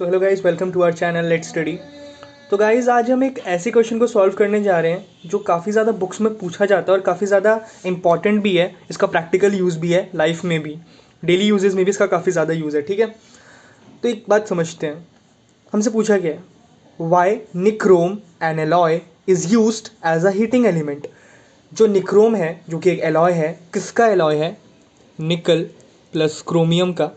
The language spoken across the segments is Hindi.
So hello guys, welcome to our channel let's study. तो गाइस आज हम एक ऐसे क्वेश्चन को सॉल्व करने जा रहे हैं जो काफ़ी ज़्यादा बुक्स में पूछा जाता है और काफ़ी ज़्यादा इंपॉर्टेंट भी है। इसका प्रैक्टिकल यूज़ भी है, लाइफ में भी, डेली यूजेस में भी इसका काफ़ी ज़्यादा यूज़ है। ठीक है, तो एक बात समझते हैं। हमसे पूछा गया है why nichrome an alloy is used as a heating element. जो निक्रोम है, जो कि एक एलॉय है, किसका एलॉय है? निकल प्लस क्रोमियम का।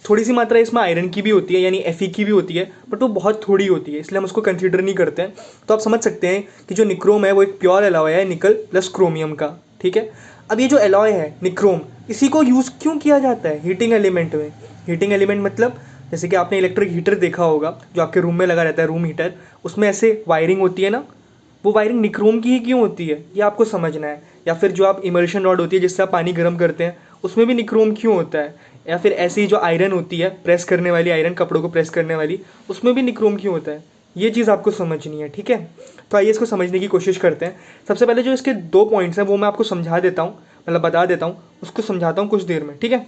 थोड़ी सी मात्रा इसमें आयरन की भी होती है, यानी Fe की भी होती है, बट वो बहुत थोड़ी होती है, इसलिए हम उसको कंसीडर नहीं करते हैं। तो आप समझ सकते हैं कि जो निक्रोम है वो एक प्योर एलॉय है निकल प्लस क्रोमियम का। ठीक है, अब ये जो एलॉय है निक्रोम, इसी को यूज़ क्यों किया जाता है हीटिंग एलिमेंट में? हीटिंग एलिमेंट मतलब जैसे कि आपने इलेक्ट्रिक हीटर देखा होगा जो आपके रूम में लगा रहता है, रूम हीटर, उसमें ऐसे वायरिंग होती है ना, वो वायरिंग निक्रोम की ही क्यों होती है, ये आपको समझना है। या फिर जो आप इमल्शन रॉड होती है जिससे आप पानी गर्म करते हैं, उसमें भी निक्रोम क्यों होता है? या फिर ऐसी जो आयरन होती है, प्रेस करने वाली आयरन, कपड़ों को प्रेस करने वाली, उसमें भी निक्रोम क्यों होता है? ये चीज़ आपको समझनी है। ठीक है, तो आइए इसको समझने की कोशिश करते हैं। सबसे पहले जो इसके 2 पॉइंट्स हैं वो मैं आपको समझा देता हूँ, मतलब बता देता हूँ, उसको समझाता हूँ कुछ देर में। ठीक है,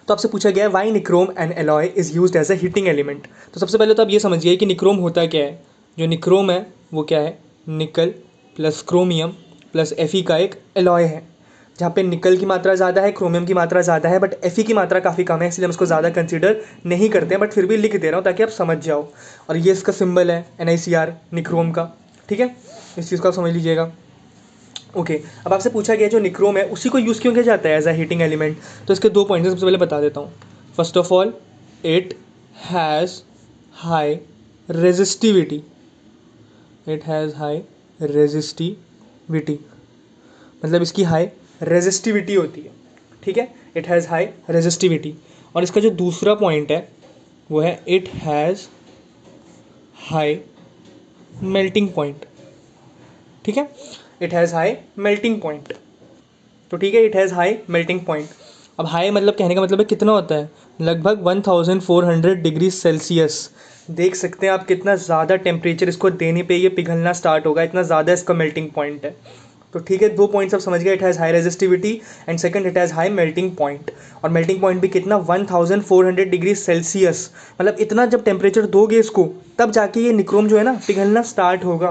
तो आपसे पूछा गया है why nichrome and alloy is used as a heating element. तो सबसे पहले तो आप ये समझिए कि निक्रोम होता क्या है। जो निक्रोम है वो क्या है? Nickel plus chromium plus Fe का एक एलॉय है, जहाँ पे निकल की मात्रा ज़्यादा है, क्रोमियम की मात्रा ज़्यादा है, बट Fe की मात्रा काफ़ी कम है, इसलिए हम इसको ज़्यादा कंसीडर नहीं करते हैं, बट फिर भी लिख दे रहा हूँ ताकि आप समझ जाओ। और ये इसका सिंबल है NiCr, निक्रोम का। ठीक है, इस चीज़ को आप समझ लीजिएगा। ओके, अब आपसे पूछा गया जो निक्रोम है उसी को यूज़ क्यों किया जाता है एज अ हीटिंग एलिमेंट। तो इसके 2 पॉइंट्स सबसे पहले बता देता हूँ। First of all, it has high resistivity. It has high resistivity मतलब इसकी हाई रेजिस्टिविटी होती है। ठीक है, इट हैज़ हाई रेजिस्टिविटी। और इसका जो दूसरा पॉइंट है वो है it has high melting point. ठीक है, it has high melting point. तो ठीक है, it has high melting point. अब हाई मतलब कहने का मतलब है कितना होता है? लगभग 1400 डिग्री सेल्सियस। देख सकते हैं आप कितना ज़्यादा टेम्परेचर इसको देने पे ये पिघलना स्टार्ट होगा, इतना ज़्यादा इसका मेल्टिंग पॉइंट है। तो ठीक है, 2 पॉइंट्स आप समझ गए, it has high resistivity and second it has high melting point. और मेल्टिंग पॉइंट भी कितना? 1400 डिग्री सेल्सियस। मतलब इतना जब टेम्परेचर दोगे इसको, तब जाके ये निक्रोम जो है ना पिघलना स्टार्ट होगा,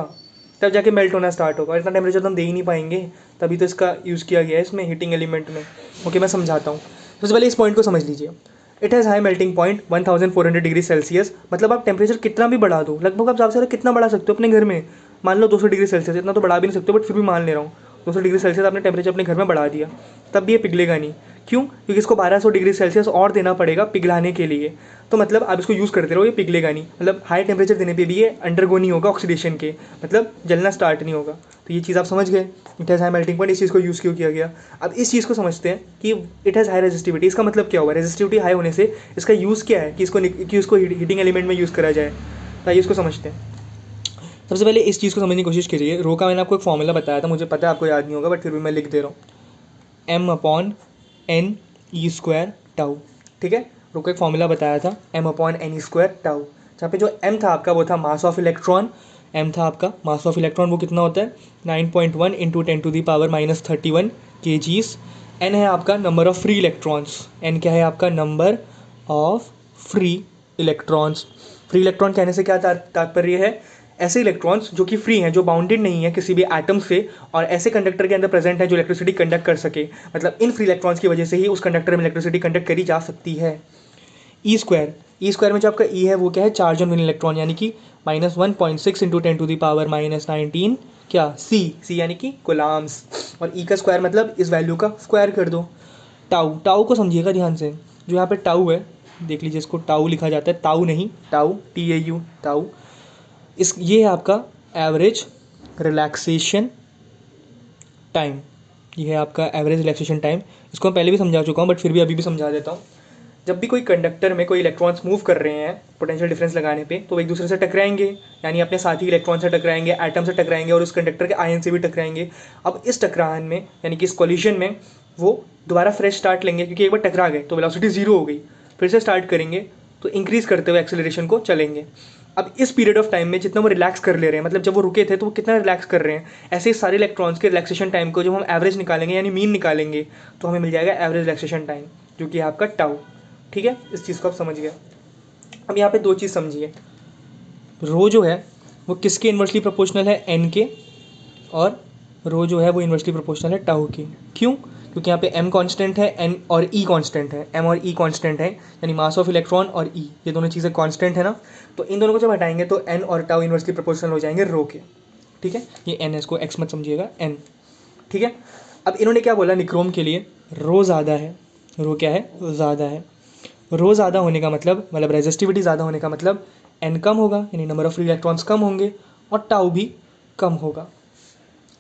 तब जाके मेल्ट होना स्टार्ट होगा। इतना टेम्परेचर तो हम दे ही नहीं पाएंगे, तभी तो इसका यूज़ किया गया है इसमें हीटिंग एलिमेंट में। ओके, मैं समझाता हूँ। सबसे पहले इस पॉइंट को समझ लीजिए। It has high melting point 1400 degree Celsius, मतलब आप टेम्परेचर कितना भी बढ़ा दो, लगभग आप ज़्यादा से ज़्यादा कितना बढ़ा सकते हो अपने घर में? मान लो 200 डिग्री सेल्सियस, इतना तो बढ़ा भी नहीं सकते, बट फिर भी मान ले रहा हूँ 200 डिग्री सेल्सियस आपने टेम्परेचर अपने घर में बढ़ा दिया, तब भी ये पिघलेगा नहीं। क्यों? क्योंकि इसको 1200 डिग्री सेल्सियस और देना पड़ेगा पिघलाने के लिए। तो मतलब आप इसको यूज़ करते रहो, ये पिघलेगा नहीं। मतलब हाई टेम्परेचर देने पे भी ये अंडरगो नहीं होगा ऑक्सीडेशन के, मतलब जलना स्टार्ट नहीं होगा। तो ये चीज़ आप समझ गए, it has high melting point, इस चीज़ को यूज़ क्यों किया गया। अब इस चीज़ को समझते हैं कि इट हैज़ हाई रेजिस्टिविटी, इसका मतलब क्या होगा? रेजिस्टिविटी हाई होने से इसका यूज़ क्या है कि इसको हीटिंग एलिमेंट में यूज़ करा जाए। तो आइए इसको समझते हैं। सबसे पहले इस चीज़ को समझने की कोशिश करिए। रो का मैंने आपको एक फॉर्मूला बताया था, मुझे पता है आपको याद नहीं होगा, बट फिर भी मैं लिख दे रहा हूँ। m/n/e² tau. ठीक है, रो का एक फॉर्मूला बताया था m/n/e² टाउ, जहाँ पे जो m था आपका वो था मास ऑफ इलेक्ट्रॉन। m था आपका मास ऑफ इलेक्ट्रॉन, वो कितना होता है? 9.1 इंटू 10⁻³ kgs। n है आपका number of free electrons. n क्या है आपका? Number of free electrons. Free electron कहने से क्या तात्पर्य है? ऐसे इलेक्ट्रॉन्स जो कि फ्री हैं, जो बाउंडेड नहीं है किसी भी एटम से, और ऐसे कंडक्टर के अंदर प्रेजेंट है जो इलेक्ट्रिसिटी कंडक्ट कर सके। मतलब इन फ्री इलेक्ट्रॉन्स की वजह से ही उस कंडक्टर में इलेक्ट्रिसिटी कंडक्ट करी जा सकती है। ई स्क्वायर में जो आपका ई है वो क्या है? चार्ज ऑन वन इलेक्ट्रॉन, यानी कि -1.6 इंटू 10⁻⁻19 क्या? सी यानी कि कोलाम्स। और ई का स्क्वायर मतलब इस वैल्यू का स्क्वायर कर दो। टाउ, टाउ को समझिएगा ध्यान से। जो यहाँ पे टाउ है, देख लीजिए, इसको टाउ लिखा जाता है, ताऊ नहीं, टाउ, TAU, टाउ। ये है आपका एवरेज रिलैक्सेशन टाइम। ये है आपका एवरेज रिलैक्सेशन टाइम। इसको मैं पहले भी समझा चुका हूँ, बट फिर भी अभी भी समझा देता हूँ। जब भी कोई कंडक्टर में कोई इलेक्ट्रॉन्स मूव कर रहे हैं पोटेंशियल डिफरेंस लगाने पे, तो वो एक दूसरे से टकराएंगे, यानी अपने साथी इलेक्ट्रॉन से टकराएंगे, एटम से टकराएंगे, और उस कंडक्टर के आयन से भी टकराएंगे। अब इस टकरान में, यानी कि इस कोलिजन में, वो दोबारा फ्रेश स्टार्ट लेंगे, क्योंकि एक बार टकरा गए तो वेलोसिटी जीरो हो गई। फिर से स्टार्ट करेंगे तो इंक्रीज करते हुए एक्सेलरेशन को चलेंगे। अब इस पीरियड ऑफ टाइम में जितना वो रिलैक्स कर ले रहे हैं, मतलब जब वो रुके थे तो वो कितना रिलैक्स कर रहे हैं, ऐसे ही सारे इलेक्ट्रॉन्स के रिलैक्सेशन टाइम को जब हम एवरेज निकालेंगे, यानी मीन निकालेंगे, तो हमें मिल जाएगा एवरेज रिलैक्सेशन टाइम, जो कि है आपका टाउ। ठीक है, इस चीज़ को आप समझ गए। अब यहाँ पे दो चीज़ समझिए, रो जो है वो किसके इन्वर्सली प्रोपोर्शनल है, एन के, और रो जो है वो इन्वर्सली प्रोपोर्शनल है टाउ की। क्यों? क्योंकि यहाँ पे एम कांस्टेंट है, एन और ई कांस्टेंट है, एम और ई कांस्टेंट है, यानी मास ऑफ इलेक्ट्रॉन और ई, ये दोनों चीज़ें कांस्टेंट है ना। तो इन दोनों को जब हटाएंगे तो एन और टाउ इन्वर्सली प्रोपोर्शनल हो जाएंगे रो के। ठीक है, ये एन है, इसको एक्स मत समझिएगा, एन। ठीक है, अब इन्होंने क्या बोला निक्रोम के लिए, रो ज़्यादा है, रो क्या है, ज़्यादा है। रो ज़्यादा होने का मतलब रेजिस्टिविटी ज़्यादा होने का मतलब एन कम होगा, यानी नंबर ऑफ फ्री इलेक्ट्रॉन्स कम होंगे, और टाउ भी कम होगा।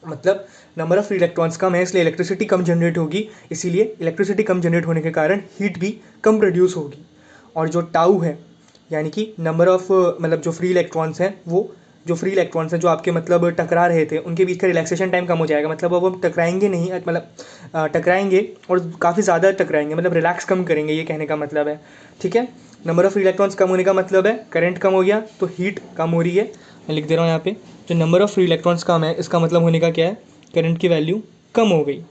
मतलब नंबर ऑफ फ्री इलेक्ट्रॉन्स कम है इसलिए इलेक्ट्रिसिटी कम जनरेट होगी, इसीलिए इलेक्ट्रिसिटी कम जनरेट होने के कारण हीट भी कम प्रोड्यूस होगी। और जो टाउ है यानी कि नंबर ऑफ जो फ्री इलेक्ट्रॉन्स हैं, वो जो फ्री इलेक्ट्रॉन्स हैं जो आपके टकरा रहे थे उनके बीच का रिलैक्सेशन टाइम कम हो जाएगा। मतलब अब हम टकराएंगे नहीं, टकराएंगे और काफ़ी ज़्यादा टकराएंगे, मतलब रिलैक्स कम करेंगे, ये कहने का मतलब है। ठीक है, नंबर ऑफ फ्री इलेक्ट्रॉन्स कम होने का मतलब है करंट कम हो गया तो हीट कम हो रही है। मैं लिख दे रहा हूँ यहाँ पे, जो नंबर ऑफ फ्री इलेक्ट्रॉन्स कम है इसका मतलब होने का क्या है, करंट की वैल्यू कम हो गई।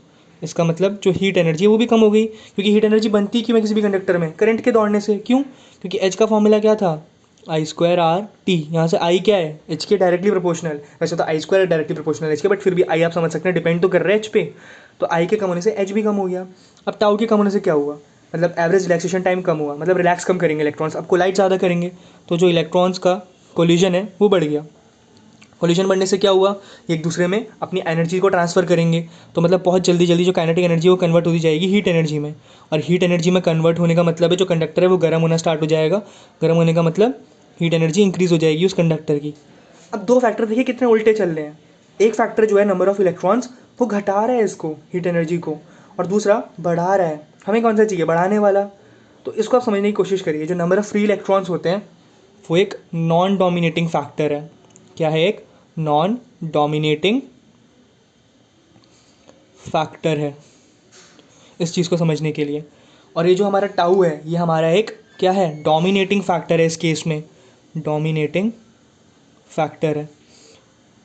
इसका मतलब जो हीट एनर्जी है वो भी कम हो गई, क्योंकि हीट एनर्जी बनती क्यों है किसी भी कंडक्टर में, करंट के दौड़ने से। क्यों? क्योंकि एच का फॉर्मूला क्या था, आई स्क्वायर आर टी। यहाँ से आई क्या है, एच के डायरेक्टली प्रोपोर्शनल। वैसे तो आई स्क्वायर डायरेक्टली प्रोपोर्शनल एच के, बट फिर भी आई आप समझ सकते हैं डिपेंड तो कर रहा है एच पे। तो आई के कम होने से एच भी कम हो गया। अब टाउ के कम होने से क्या हुआ, मतलब एवरेज रिलैक्सेशन टाइम कम हुआ, मतलब रिलैक्स कम करेंगे इलेक्ट्रॉन्स, अब कोलाइड ज़्यादा करेंगे तो जो इलेक्ट्रॉन्स का कोलिजन है वो बढ़ गया। कोलिजन बढ़ने से क्या हुआ, एक दूसरे में अपनी एनर्जी को ट्रांसफ़र करेंगे, तो मतलब बहुत जल्दी जल्दी जो काइनेटिक एनर्जी वो कन्वर्ट होती जाएगी हीट एनर्जी में। और हीट एनर्जी में कन्वर्ट होने का मतलब है जो कंडक्टर है वो गर्म होना स्टार्ट हो जाएगा। गर्म होने का मतलब हीट एनर्जी इंक्रीज़ हो जाएगी उस कंडक्टर की। अब दो फैक्टर देखिए कितने उल्टे चल रहे हैं। एक फैक्टर जो है नंबर ऑफ इलेक्ट्रॉन्स वो घटा रहा है इसको, हीट एनर्जी को, और दूसरा बढ़ा रहा है। हमें कौन सा चाहिए, बढ़ाने वाला। तो इसको आप समझने की कोशिश करिए, जो नंबर ऑफ फ्री इलेक्ट्रॉन्स होते हैं वो एक नॉन डोमिनेटिंग फैक्टर है। क्या है, एक नॉन डोमिनेटिंग फैक्टर है इस चीज़ को समझने के लिए। और ये जो हमारा टाउ है ये हमारा एक क्या है, डोमिनेटिंग फैक्टर है इस केस में, डोमिनेटिंग फैक्टर है।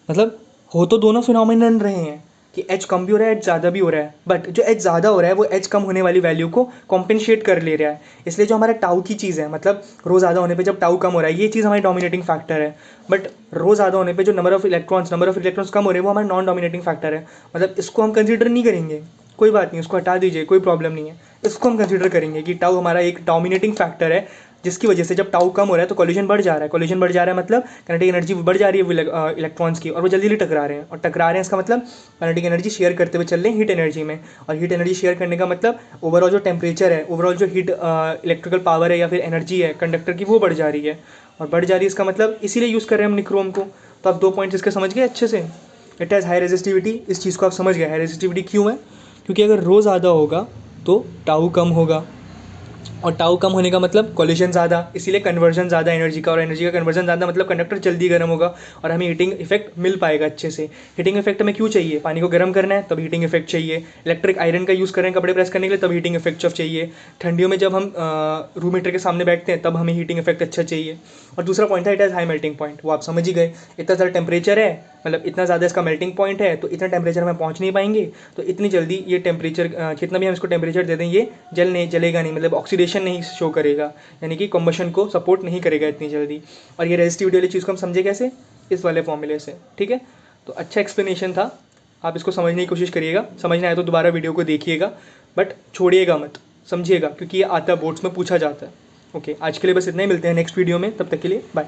मतलब हो तो दोनों फिनोमिनन रहे हैं कि एच कम भी हो रहा है एच ज़्यादा भी हो रहा है, बट जो एच ज़्यादा हो रहा है वो एच कम होने वाली वैल्यू को कॉम्पेंसेट कर ले रहा है। इसलिए जो हमारा टाउ की चीज़ है, मतलब रो ज़्यादा होने पे जब टाउ कम हो रहा है, ये चीज़ हमारी डोमिनेटिंग फैक्टर है। बट रो ज़्यादा होने पे जो नंबर ऑफ इलेक्ट्रॉन्स कम हो रहे हैं वो हमारा नॉन डोमिनेटिंग फैक्टर है। मतलब इसको हम कंसिडर नहीं करेंगे, कोई बात नहीं, उसको हटा दीजिए, कोई प्रॉब्लम नहीं है। इसको हम कंसिडर करेंगे कि टाउ हमारा एक डोमिनेटिंग फैक्टर है, जिसकी वजह से जब टाउ कम हो रहा है तो कोलिजन बढ़ जा रहा है। कोलिजन बढ़ जा रहा है मतलब काइनेटिक एनर्जी बढ़ जा रही है इलेक्ट्रॉन्स की, और वो जल्दी जल्दी टकरा रहे हैं। और टकरा रहे हैं इसका मतलब काइनेटिक एनर्जी शेयर करते हुए चल रहे हैं हीट एनर्जी में। और हीट एनर्जी शेयर करने का मतलब ओवरऑल जो टेम्परेचर है, ओवरऑल जो हीट इलेक्ट्रिकल पावर है या फिर एनर्जी है कंडक्टर की, वो बढ़ जा रही है। और बढ़ जा रही है इसका मतलब इसीलिए यूज़ कर रहे हैं हम निक्रोम को। तो आप दो पॉइंट्स इसके समझ गए अच्छे से। इट हैज़ हाई रेजिस्टिविटी, इस चीज़ को आप समझ गए। हाई रेजिस्टिविटी क्यों है, क्योंकि अगर रो ज़्यादा होगा तो टाउ कम होगा, और टाउ कम होने का मतलब कोलिजन ज़्यादा, इसीलिए कन्वर्जन ज़्यादा एनर्जी का, और एनर्जी का कन्वर्जन ज़्यादा मतलब कंडक्टर जल्दी गर्म होगा और हमें हीटिंग इफेक्ट मिल पाएगा अच्छे से। हीटिंग इफेक्ट हमें क्यों चाहिए, पानी को गर्म करना है तब हीटिंग इफेक्ट चाहिए। इलेक्ट्रिक आयरन का यूज़ कर रहे हैं कपड़े प्रेस करने के लिए तब हीटिंग इफेक्ट चाहिए। ठंडियों में जब हम रूम हीटर के सामने बैठते हैं तब हमें हीटिंग इफेक्ट अच्छा चाहिए। और दूसरा पॉइंट है it has high melting point, वो आप समझ ही गए। इतना ज़्यादा टेम्परेचर है, मतलब इतना ज़्यादा इसका मेल्टिंग पॉइंट है, तो इतना टेम्परेचर में पहुँच नहीं पाएंगे। तो इतनी जल्दी ये टेम्परेचर कितना भी हम इसको टेम्परेचर दे दें ये जलेगा नहीं, मतलब ऑक्सीडेशन नहीं शो करेगा, यानी कि कॉम्बशन को सपोर्ट नहीं करेगा इतनी जल्दी। और ये रेजिस्टिविटी वाली चीज़ को हम समझे कैसे, इस वाले फॉर्मूले से। ठीक है, तो अच्छा एक्सप्लेनेशन था, आप इसको समझने की कोशिश करिएगा। समझना है तो दोबारा वीडियो को देखिएगा, बट छोड़िएगा मत, समझिएगा, क्योंकि ये आता है बोर्ड्स में पूछा जाता है। ओके, आज के लिए बस इतना ही, मिलते हैं नेक्स्ट वीडियो में, तब तक के लिए बाय।